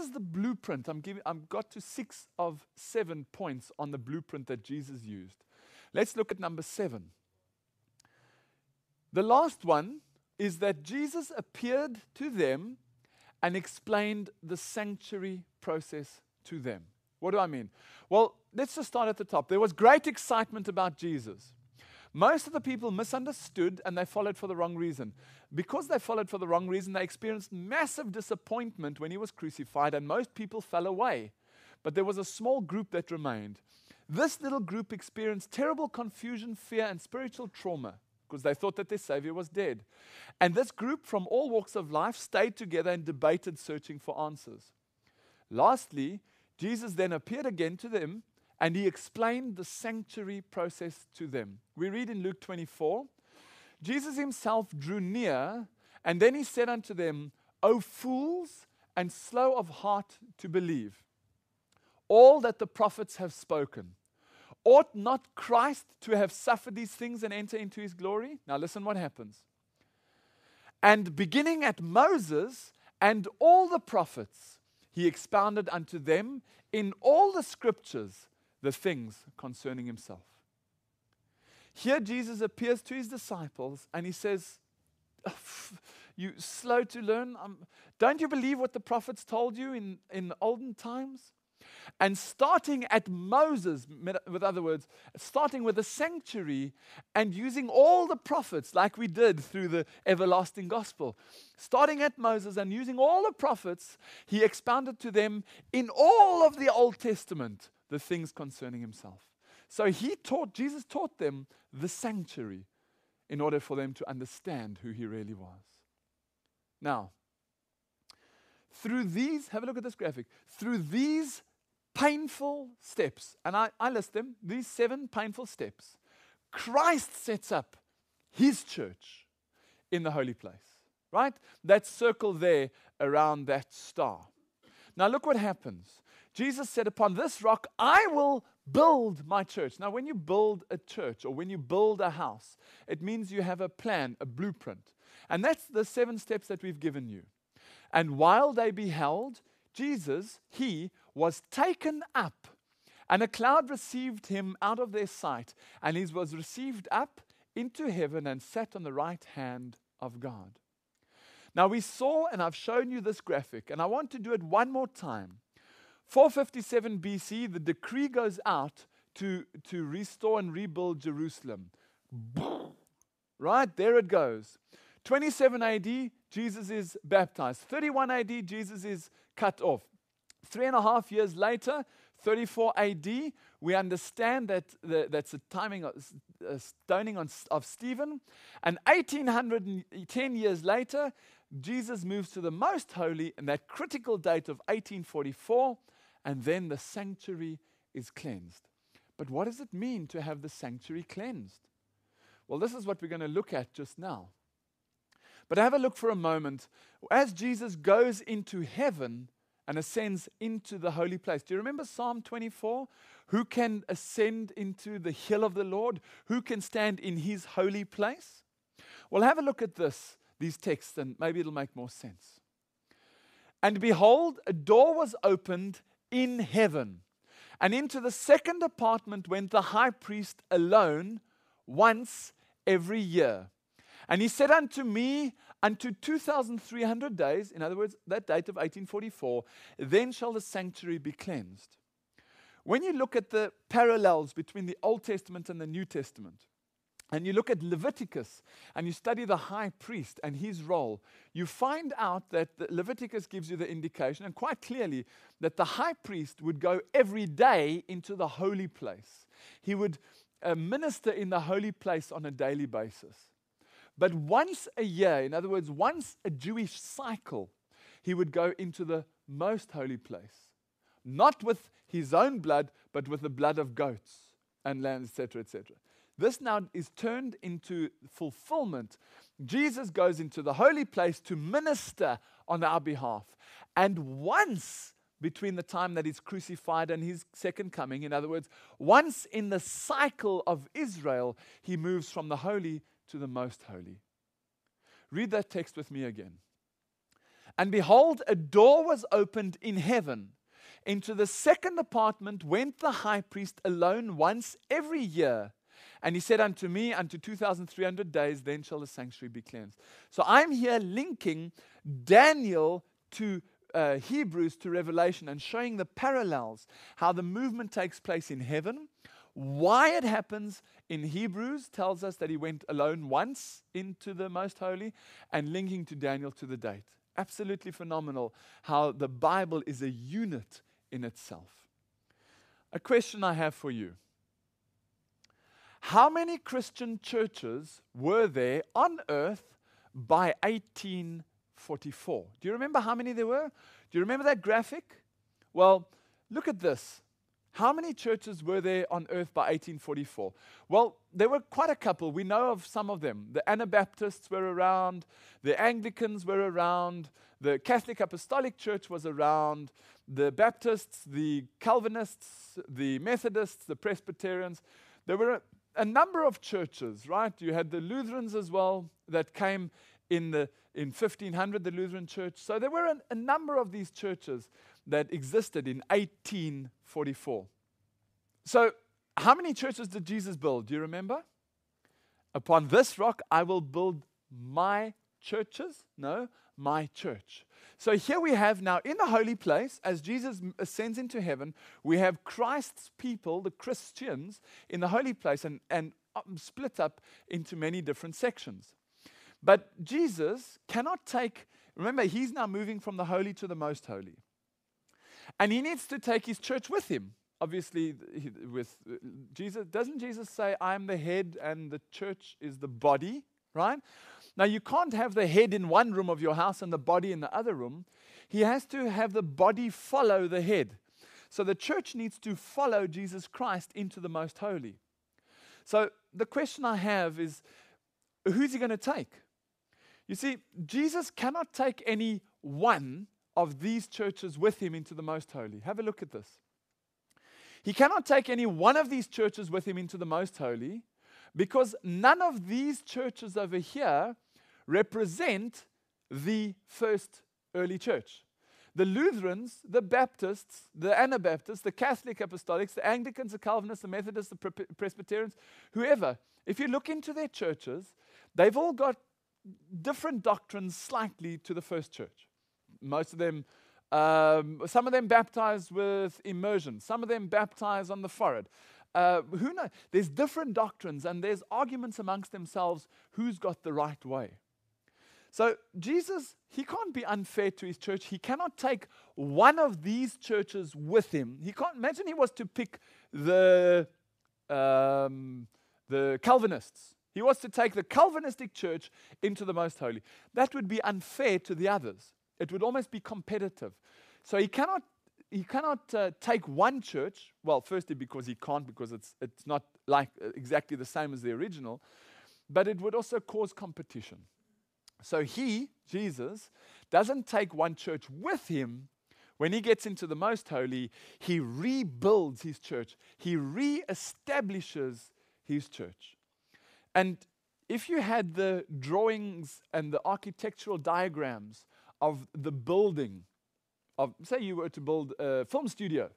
is the blueprint. I've got to 6 of 7 points on the blueprint that Jesus used. Let's look at number 7. The last one is that Jesus appeared to them and explained the sanctuary process to them. What do I mean? Well, let's just start at the top. There was great excitement about Jesus. Most of the people misunderstood and they followed for the wrong reason. Because they followed for the wrong reason, they experienced massive disappointment when he was crucified, and most people fell away. But there was a small group that remained. This little group experienced terrible confusion, fear, and spiritual trauma because they thought that their Savior was dead. And this group from all walks of life stayed together and debated, searching for answers. Lastly, Jesus then appeared again to them, and he explained the sanctuary process to them. We read in Luke 24, Jesus himself drew near, and then he said unto them, O fools, and slow of heart to believe all that the prophets have spoken. Ought not Christ to have suffered these things and enter into his glory? Now listen what happens. And beginning at Moses and all the prophets, he expounded unto them in all the scriptures the things concerning himself. Here Jesus appears to his disciples and he says, you slow to learn? Don't you believe what the prophets told you in olden times? And starting at Moses, with other words, starting with the sanctuary and using all the prophets like we did through the everlasting gospel. Starting at Moses and using all the prophets, he expounded to them in all of the Old Testament the things concerning himself. So Jesus taught them the sanctuary in order for them to understand who he really was. Now, through these, have a look at this graphic, through these painful steps, and I list them, these 7 painful steps, Christ sets up his church in the holy place, right? That circle there around that star. Now look what happens. Jesus said, upon this rock, I will build my church. Now, when you build a church or when you build a house, it means you have a plan, a blueprint. And that's the 7 steps that we've given you. And while they beheld, Jesus, he was taken up, and a cloud received him out of their sight, and he was received up into heaven and sat on the right hand of God. Now we saw, and I've shown you this graphic, and I want to do it one more time. 457 BC, the decree goes out to restore and rebuild Jerusalem. Right, there it goes. 27 AD, Jesus is baptized. 31 AD, Jesus is cut off. 3.5 years later, 34 AD, we understand that that's the timing of stoning of Stephen. And 1810 years later, Jesus moves to the most holy, and that critical date of 1844, and then the sanctuary is cleansed. But what does it mean to have the sanctuary cleansed? Well, this is what we're going to look at just now. But have a look for a moment. As Jesus goes into heaven and ascends into the holy place. Do you remember Psalm 24? Who can ascend into the hill of the Lord? Who can stand in his holy place? Well, have a look at these texts, and maybe it'll make more sense. And behold, a door was opened in heaven, and into the second apartment went the high priest alone once every year. And he said unto me, unto 2,300 days, in other words, that date of 1844, then shall the sanctuary be cleansed. When you look at the parallels between the Old Testament and the New Testament, and you look at Leviticus, and you study the high priest and his role, you find out that Leviticus gives you the indication, and quite clearly, that the high priest would go every day into the holy place. He would minister in the holy place on a daily basis. But once a year, in other words, once a Jewish cycle, he would go into the most holy place. Not with his own blood, but with the blood of goats and lambs, etc., etc. This now is turned into fulfillment. Jesus goes into the holy place to minister on our behalf. And once between the time that he's crucified and his second coming, in other words, once in the cycle of Israel, he moves from the holy to the most holy. Read that text with me again. And behold, a door was opened in heaven. Into the second apartment went the high priest alone once every year. And he said unto me, unto 2,300 days, then shall the sanctuary be cleansed. So I'm here linking Daniel to Hebrews to Revelation and showing the parallels, how the movement takes place in heaven, why it happens in Hebrews tells us that he went alone once into the Most Holy, and linking to Daniel to the date. Absolutely phenomenal how the Bible is a unit in itself. A question I have for you. How many Christian churches were there on earth by 1844? Do you remember how many there were? Do you remember that graphic? Well, look at this. How many churches were there on earth by 1844? Well, there were quite a couple. We know of some of them. The Anabaptists were around. The Anglicans were around. The Catholic Apostolic Church was around. The Baptists, the Calvinists, the Methodists, the Presbyterians. There were a number of churches, right? You had the Lutherans as well that came in 1500, the Lutheran Church. So there were a number of these churches that existed in 1844. So how many churches did Jesus build? Do you remember? Upon this rock I will build my churches. No, my church. So here we have now in the holy place, as Jesus ascends into heaven, we have Christ's people, the Christians, in the holy place and split up into many different sections. But Jesus cannot take, remember, he's now moving from the holy to the most holy. And he needs to take his church with him. Obviously, with Jesus, doesn't Jesus say, I am the head and the church is the body, right? Now, you can't have the head in one room of your house and the body in the other room. He has to have the body follow the head. So the church needs to follow Jesus Christ into the most holy. So the question I have is, who's he going to take? You see, Jesus cannot take any one of these churches with him into the most holy. Have a look at this. He cannot take any one of these churches with him into the most holy because none of these churches over here represent the first early church. The Lutherans, the Baptists, the Anabaptists, the Catholic Apostolics, the Anglicans, the Calvinists, the Methodists, the Presbyterians, whoever, if you look into their churches, they've all got different doctrines slightly to the first church. Most of them, some of them baptized with immersion. Some of them baptized on the forehead. Who knows? There's different doctrines and there's arguments amongst themselves who's got the right way. So Jesus, he can't be unfair to his church. He cannot take one of these churches with him. He can't, imagine he was to pick the Calvinists. He was to take the Calvinistic church into the most holy. That would be unfair to the others. It would almost be competitive. So he cannot take one church. Well, firstly, because he can't, because it's not like exactly the same as the original. But it would also cause competition. So he, Jesus, doesn't take one church with him. When he gets into the most holy, he rebuilds his church. He reestablishes his church. And if you had the drawings and the architectural diagrams of the building, of say you were to build a film studio,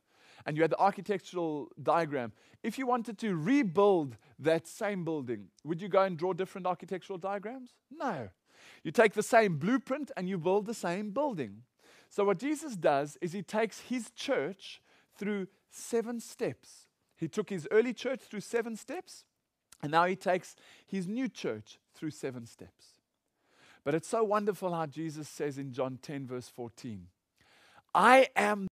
and you had the architectural diagram, if you wanted to rebuild that same building, would you go and draw different architectural diagrams? No. You take the same blueprint and you build the same building. So what Jesus does is he takes his church through 7 steps. He took his early church through 7 steps. And now he takes his new church through 7 steps. But it's so wonderful how Jesus says in John 10 verse 14, I am